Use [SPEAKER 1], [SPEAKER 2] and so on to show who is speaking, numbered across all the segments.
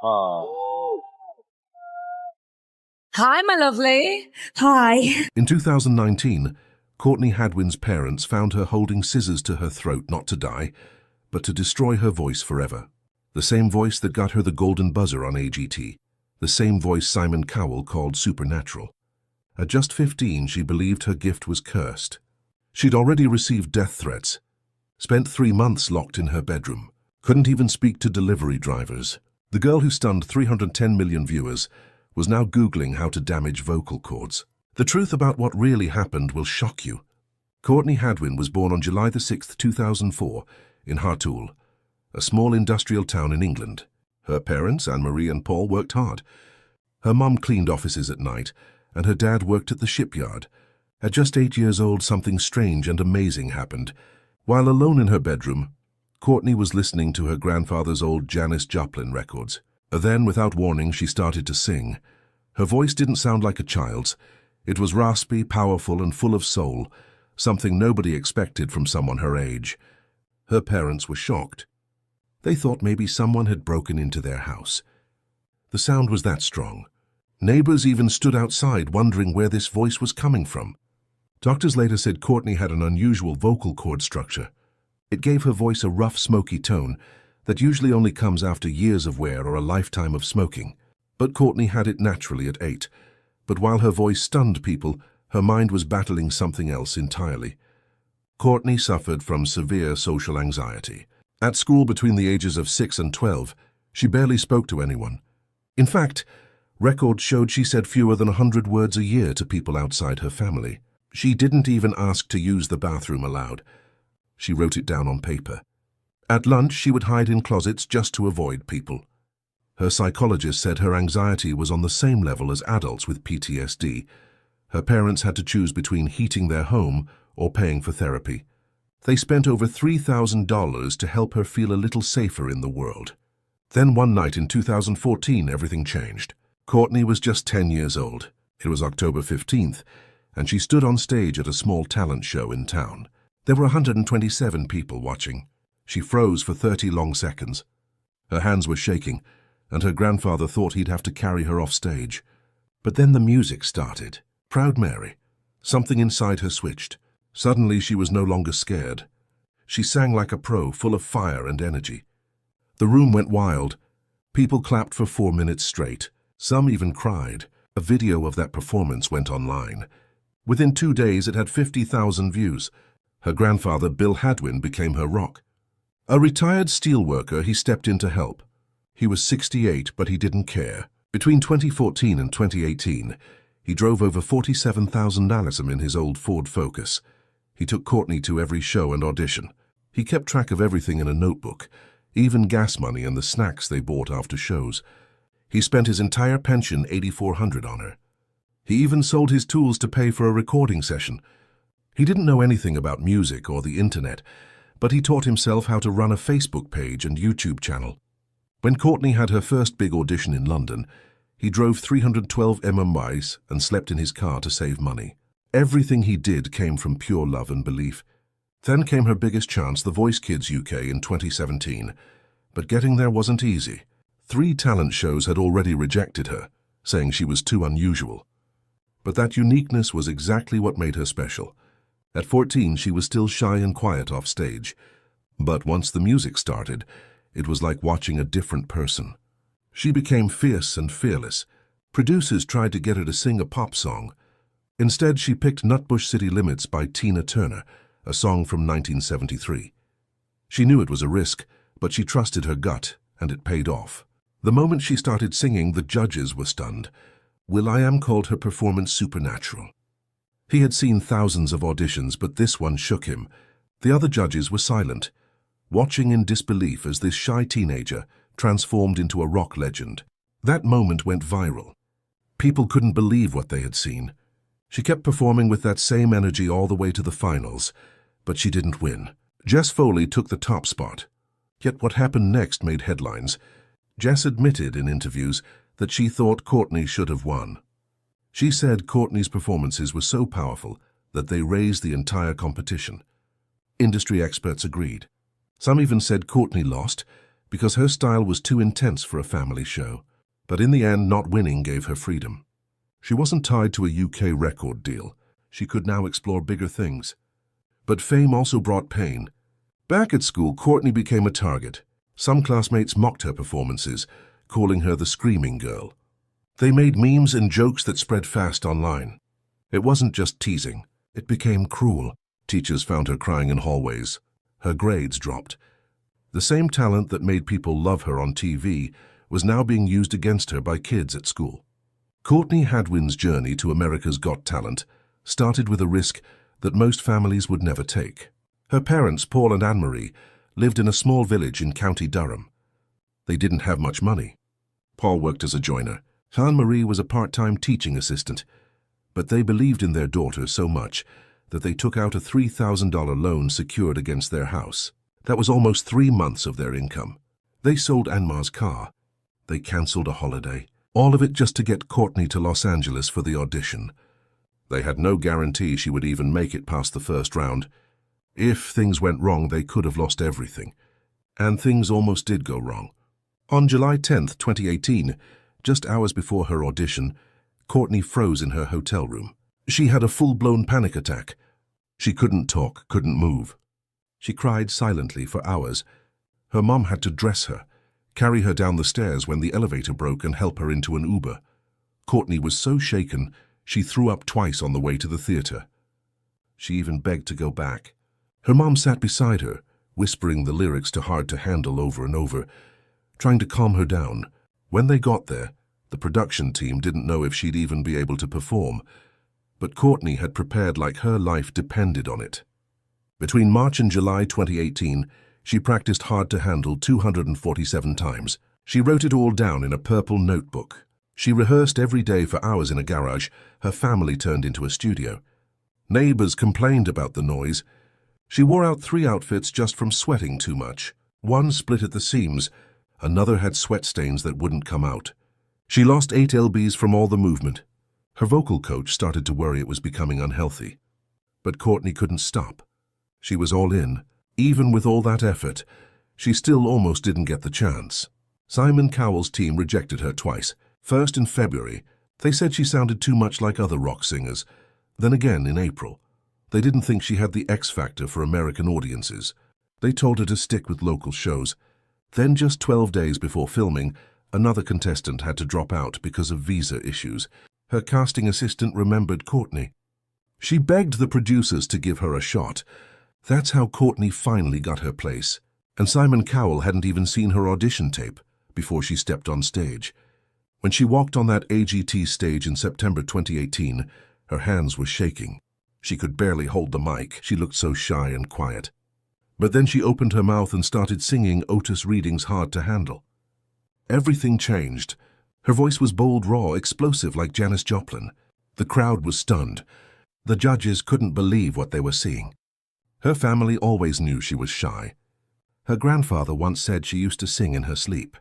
[SPEAKER 1] Hi, my lovely. Hi.
[SPEAKER 2] In 2019, Courtney Hadwin's parents found her holding scissors to her throat not to die, but to destroy her voice forever. The same voice that got her the golden buzzer on AGT. The same voice Simon Cowell called supernatural. At just 15, she believed her gift was cursed. She'd already received death threats, spent 3 months locked in her bedroom, couldn't even speak to delivery drivers. The girl who stunned 310 million viewers was now Googling how to damage vocal cords. The truth about what really happened will shock you. Courtney Hadwin was born on July 6, 2004, in Hartlepool, a small industrial town in England. Her parents, Anne-Marie and Paul, worked hard. Her mum cleaned offices at night, and her dad worked at the shipyard. At just 8 years old, something strange and amazing happened. While alone in her bedroom, Courtney was listening to her grandfather's old Janis Joplin records. Then, without warning, she started to sing. Her voice didn't sound like a child's. It was raspy, powerful, and full of soul, something nobody expected from someone her age. Her parents were shocked. They thought maybe someone had broken into their house. The sound was that strong. Neighbors even stood outside wondering where this voice was coming from. Doctors later said Courtney had an unusual vocal cord structure. It gave her voice a rough, smoky tone that usually only comes after years of wear or a lifetime of smoking. But Courtney had it naturally at 8. But while her voice stunned people, her mind was battling something else entirely. Courtney suffered from severe social anxiety. At school between the ages of 6 and 12, she barely spoke to anyone. In fact, records showed she said fewer than 100 words a year to people outside her family. She didn't even ask to use the bathroom aloud. She wrote it down on paper. At lunch, she would hide in closets just to avoid people. Her psychologist said her anxiety was on the same level as adults with PTSD. Her parents had to choose between heating their home or paying for therapy. They spent over $3,000 to help her feel a little safer in the world. Then one night in 2014, everything changed. Courtney was just 10 years old. It was October 15th, and she stood on stage at a small talent show in town. There were 127 people watching. She froze for 30 long seconds. Her hands were shaking, and her grandfather thought he'd have to carry her off stage. But then the music started. Proud Mary. Something inside her switched. Suddenly she was no longer scared. She sang like a pro, full of fire and energy. The room went wild. People clapped for 4 minutes straight. Some even cried. A video of that performance went online. Within 2 days, it had 50,000 views. Her grandfather, Bill Hadwin, became her rock. A retired steelworker, he stepped in to help. He was 68, but he didn't care. Between 2014 and 2018, he drove over 47,000 miles in his old Ford Focus. He took Courtney to every show and audition. He kept track of everything in a notebook, even gas money and the snacks they bought after shows. He spent his entire pension, $8,400, on her. He even sold his tools to pay for a recording session. He didn't know anything about music or the internet, but he taught himself how to run a Facebook page and YouTube channel. When Courtney had her first big audition in London, he drove 312 miles and slept in his car to save money. Everything he did came from pure love and belief. Then came her biggest chance, The Voice Kids UK, in 2017. But getting there wasn't easy. 3 talent shows had already rejected her, saying she was too unusual. But that uniqueness was exactly what made her special. At 14, she was still shy and quiet off stage. But once the music started, it was like watching a different person. She became fierce and fearless. Producers tried to get her to sing a pop song. Instead, she picked Nutbush City Limits by Tina Turner, a song from 1973. She knew it was a risk, but she trusted her gut, and it paid off. The moment she started singing, the judges were stunned. will.i.am called her performance supernatural. He had seen thousands of auditions, but this one shook him. The other judges were silent, watching in disbelief as this shy teenager transformed into a rock legend. That moment went viral. People couldn't believe what they had seen. She kept performing with that same energy all the way to the finals, but she didn't win. Jess Foley took the top spot. Yet what happened next made headlines. Jess admitted in interviews that she thought Courtney should have won. She said Courtney's performances were so powerful that they raised the entire competition. Industry experts agreed. Some even said Courtney lost because her style was too intense for a family show. But in the end, not winning gave her freedom. She wasn't tied to a UK record deal. She could now explore bigger things. But fame also brought pain. Back at school, Courtney became a target. Some classmates mocked her performances, calling her the screaming girl. They made memes and jokes that spread fast online. It wasn't just teasing. It became cruel. Teachers found her crying in hallways. Her grades dropped. The same talent that made people love her on TV was now being used against her by kids at school. Courtney Hadwin's journey to America's Got Talent started with a risk that most families would never take. Her parents, Paul and Anne-Marie, lived in a small village in County Durham. They didn't have much money. Paul worked as a joiner. Anne-Marie was a part-time teaching assistant. But they believed in their daughter so much that they took out a $3,000 loan secured against their house. That was almost 3 months of their income. They sold Anne-Marie's car. They cancelled a holiday. All of it just to get Courtney to Los Angeles for the audition. They had no guarantee she would even make it past the first round. If things went wrong, they could have lost everything. And things almost did go wrong. On July 10th, 2018, just hours before her audition, Courtney froze in her hotel room. She had a full-blown panic attack. She couldn't talk, couldn't move. She cried silently for hours. Her mom had to dress her, carry her down the stairs when the elevator broke and help her into an Uber. Courtney was so shaken, she threw up twice on the way to the theater. She even begged to go back. Her mom sat beside her, whispering the lyrics to Hard to Handle over and over, trying to calm her down. When they got there, the production team didn't know if she'd even be able to perform, but Courtney had prepared like her life depended on it. Between March and July 2018, she practiced Hard to Handle 247 times. She wrote it all down in a purple notebook. She rehearsed every day for hours in a garage her family turned into a studio. Neighbors complained about the noise. She wore out 3 outfits just from sweating too much. One split at the seams. Another had sweat stains that wouldn't come out. She lost 8 lbs from all the movement. Her vocal coach started to worry it was becoming unhealthy. But Courtney couldn't stop. She was all in. Even with all that effort, she still almost didn't get the chance. Simon Cowell's team rejected her twice. First in February, they said she sounded too much like other rock singers. Then again in April. They didn't think she had the X factor for American audiences. They told her to stick with local shows. Then just 12 days before filming, another contestant had to drop out because of visa issues. Her casting assistant remembered Courtney. She begged the producers to give her a shot. That's how Courtney finally got her place. And Simon Cowell hadn't even seen her audition tape before she stepped on stage. When she walked on that AGT stage in September 2018, her hands were shaking. She could barely hold the mic. She looked so shy and quiet. But then she opened her mouth and started singing Otis Redding's Hard to Handle. Everything changed. Her voice was bold, raw, explosive like Janis Joplin. The crowd was stunned. The judges couldn't believe what they were seeing. Her family always knew she was shy. Her grandfather once said she used to sing in her sleep.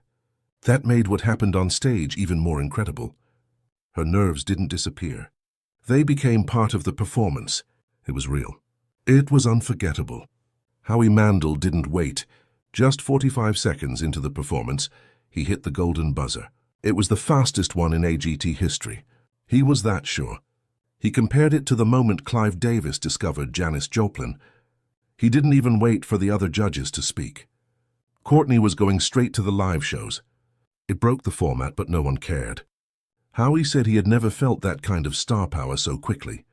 [SPEAKER 2] That made what happened on stage even more incredible. Her nerves didn't disappear. They became part of the performance. It was real. It was unforgettable. Howie Mandel didn't wait. Just 45 seconds into the performance, he hit the golden buzzer. It was the fastest one in AGT history. He was that sure. He compared it to the moment Clive Davis discovered Janis Joplin. He didn't even wait for the other judges to speak. Courtney was going straight to the live shows. It broke the format, but no one cared. Howie said he had never felt that kind of star power so quickly.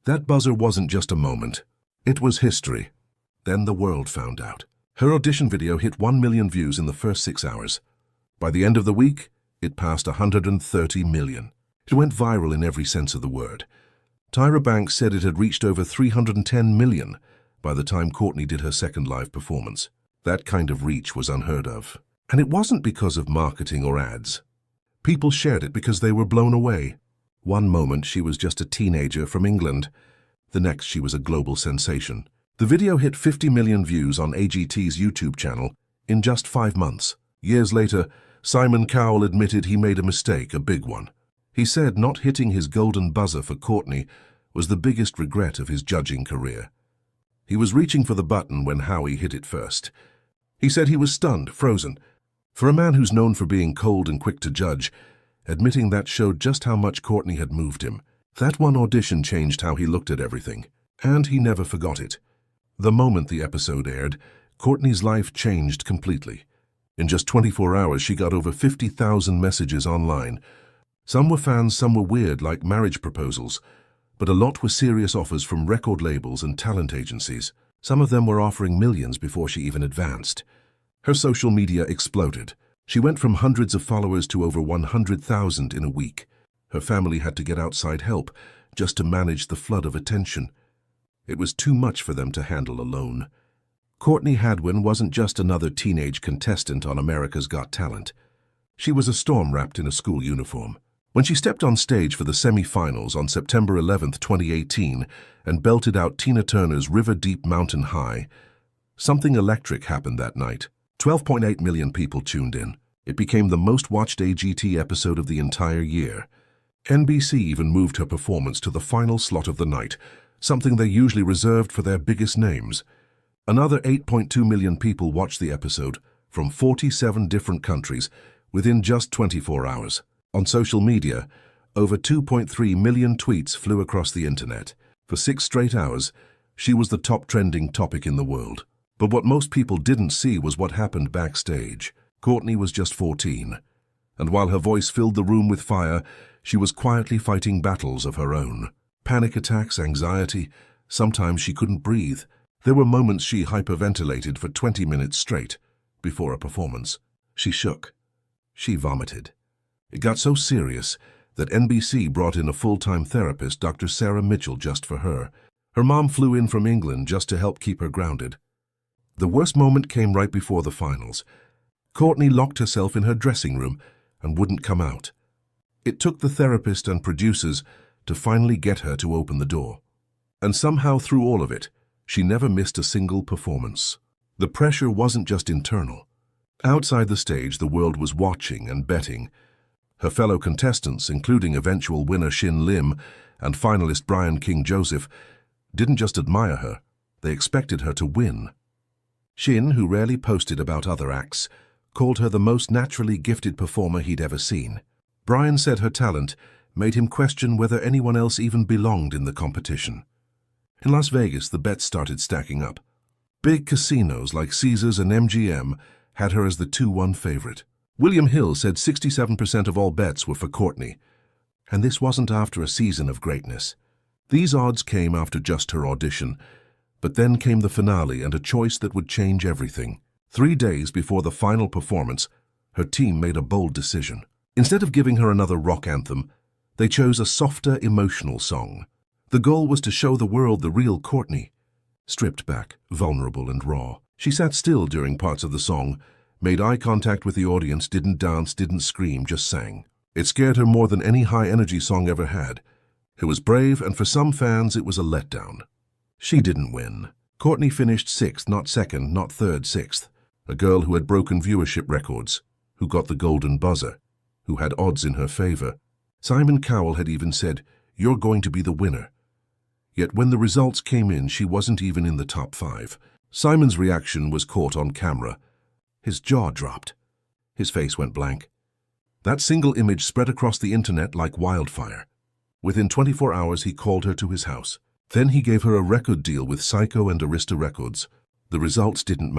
[SPEAKER 2] That buzzer wasn't just a moment. It was history. Then the world found out. Her audition video hit 1 million views in the first 6 hours. By the end of the week, it passed 130 million. It went viral in every sense of the word. Tyra Banks said it had reached over 310 million by the time Courtney did her second live performance. That kind of reach was unheard of. And it wasn't because of marketing or ads. People shared it because they were blown away. One moment she was just a teenager from England. The next she was a global sensation. The video hit 50 million views on AGT's YouTube channel in just 5 months. Years later, Simon Cowell admitted he made a mistake, a big one. He said not hitting his golden buzzer for Courtney was the biggest regret of his judging career. He was reaching for the button when Howie hit it first. He said he was stunned, frozen, For a man who's known for being cold and quick to judge, admitting that showed just how much Courtney had moved him. That one audition changed how he looked at everything, and he never forgot it. The moment the episode aired, Courtney's life changed completely. In just 24 hours, she got over 50,000 messages online. Some were fans, some were weird, like marriage proposals, but a lot were serious offers from record labels and talent agencies. Some of them were offering millions before she even advanced. Her social media exploded. She went from hundreds of followers to over 100,000 in a week. Her family had to get outside help just to manage the flood of attention. It was too much for them to handle alone. Courtney Hadwin wasn't just another teenage contestant on America's Got Talent. She was a storm wrapped in a school uniform. When she stepped on stage for the semi-finals on September 11, 2018, and belted out Tina Turner's River Deep Mountain High, something electric happened that night. 12.8 million people tuned in. It became the most-watched AGT episode of the entire year. NBC even moved her performance to the final slot of the night, something they usually reserved for their biggest names. Another 8.2 million people watched the episode from 47 different countries within just 24 hours. On social media, over 2.3 million tweets flew across the internet. For 6 straight hours, she was the top trending topic in the world. But what most people didn't see was what happened backstage. Courtney was just 14, and while her voice filled the room with fire, she was quietly fighting battles of her own. Panic attacks, anxiety, sometimes she couldn't breathe. There were moments she hyperventilated for 20 minutes straight. Before a performance, she shook. She vomited. It got so serious that NBC brought in a full-time therapist, Dr. Sarah Mitchell, just for her. Her mom flew in from England just to help keep her grounded. The worst moment came right before the finals. Courtney locked herself in her dressing room and wouldn't come out. It took the therapist and producers to finally get her to open the door. And somehow through all of it, she never missed a single performance. The pressure wasn't just internal. Outside the stage, the world was watching and betting. Her fellow contestants, including eventual winner Shin Lim and finalist Brian King Joseph, didn't just admire her, they expected her to win. Shin, who rarely posted about other acts, called her the most naturally gifted performer he'd ever seen. Brian said her talent made him question whether anyone else even belonged in the competition. In Las Vegas, the bets started stacking up. Big casinos like Caesars and MGM had her as the 2-1 favorite. William Hill said 67% of all bets were for Courtney, and this wasn't after a season of greatness. These odds came after just her audition, but then came the finale and a choice that would change everything. 3 days before the final performance, her team made a bold decision. Instead of giving her another rock anthem, they chose a softer, emotional song. The goal was to show the world the real Courtney, stripped back, vulnerable and raw. She sat still during parts of the song, made eye contact with the audience, didn't dance, didn't scream, just sang. It scared her more than any high-energy song ever had. It was brave, and for some fans, it was a letdown. She didn't win. Courtney finished 6th, not 2nd, not 3rd, 6th. A girl who had broken viewership records, who got the golden buzzer, who had odds in her favor. Simon Cowell had even said, "You're going to be the winner." Yet when the results came in, she wasn't even in the top 5. Simon's reaction was caught on camera. His jaw dropped. His face went blank. That single image spread across the internet like wildfire. Within 24 hours, he called her to his house. Then he gave her a record deal with Psycho and Arista Records. The results didn't matter.